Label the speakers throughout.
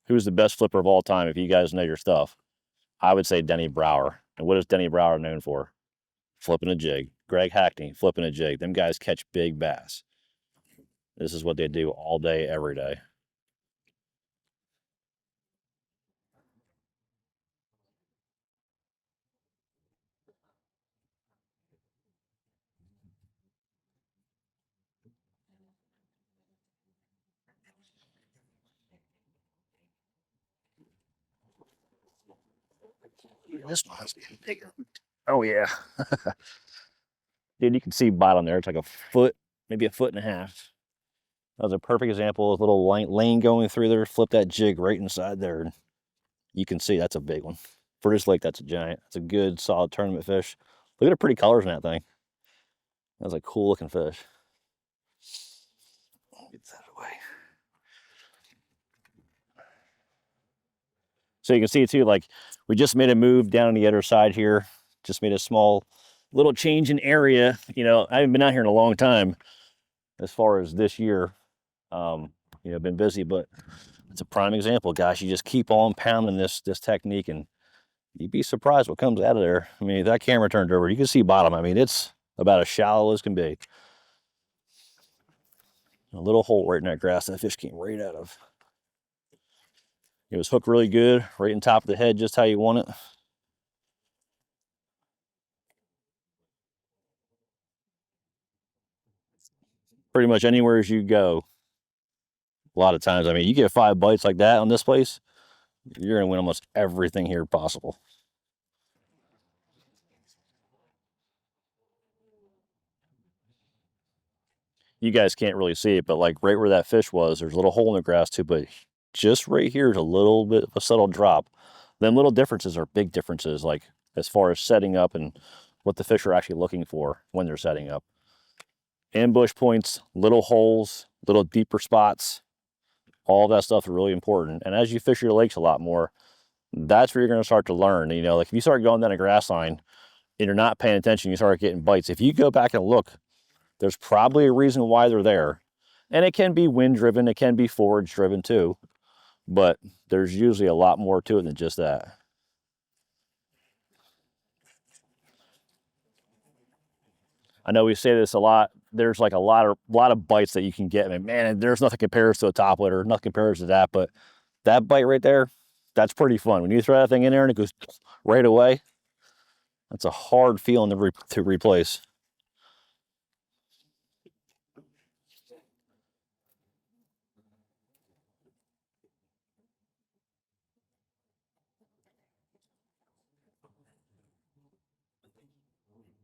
Speaker 1: who's the best flipper of all time, if you guys know your stuff, I would say Denny Brower. And what is Denny Brower known for? Flipping a jig. Greg Hackney, flipping a jig. Them guys catch big bass. This is what they do all day, every day. This one has to be bigger. Oh, yeah. Dude, you can see bottom there. It's like a foot, maybe a foot and a half. That was a perfect example of a little lane going through there. Flip that jig right inside there. You can see that's a big one. For this lake, that's a giant. That's a good, solid tournament fish. Look at the pretty colors in that thing. That's a cool looking fish. Get that away. So you can see too, like we just made a move down on the other side here. Just made a small little change in area. You know, I haven't been out here in a long time as far as this year. You know, been busy, but it's a prime example, guys. You just keep on pounding this technique and you'd be surprised what comes out of there. I mean, if that camera turned over, you can see bottom. I mean, it's about as shallow as can be. A little hole right in that grass that fish came right out of. It was hooked really good, right in top of the head, just how you want it. Pretty much anywhere as you go. A lot of times, I mean, you get 5 bites like that on this place, you're gonna win almost everything here possible. You guys can't really see it, but like right where that fish was, there's a little hole in the grass too, but just right here is a little bit of a subtle drop. Then little differences are big differences, like as far as setting up and what the fish are actually looking for when they're setting up. Ambush points, little holes, little deeper spots, all that stuff is really important. And as you fish your lakes a lot more, that's where you're going to start to learn. You know, like if you start going down a grass line and you're not paying attention, you start getting bites. If you go back and look, there's probably a reason why they're there. And it can be wind driven, it can be forage driven too, but there's usually a lot more to it than just that. I know we say this a lot. There's like a lot of bites that you can get. And man, there's nothing compares to a top litter, nothing compares to that. But that bite right there, that's pretty fun. When you throw that thing in there and it goes right away, that's a hard feeling to replace.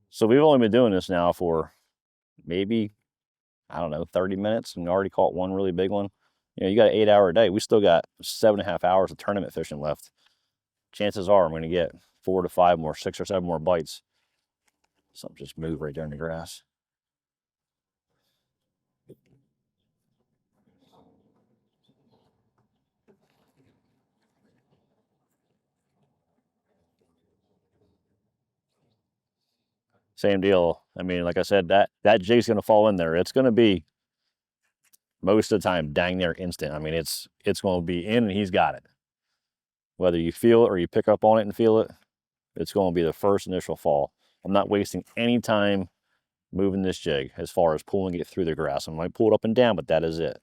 Speaker 1: So we've only been doing this now for maybe, I don't know, 30 minutes and already caught one really big one. You know, you got an 8-hour day. We still got 7.5 hours of tournament fishing left. Chances are I'm going to get 4 to 5 more, 6 or 7 more bites. Something just moved right there in the grass. Same deal. I mean, like I said, that jig's going to fall in there. It's going to be most of the time dang near instant. I mean, it's going to be in and he's got it. Whether you feel it or you pick up on it and feel it, it's going to be the first initial fall. I'm not wasting any time moving this jig as far as pulling it through the grass. I might pull it up and down, but that is it.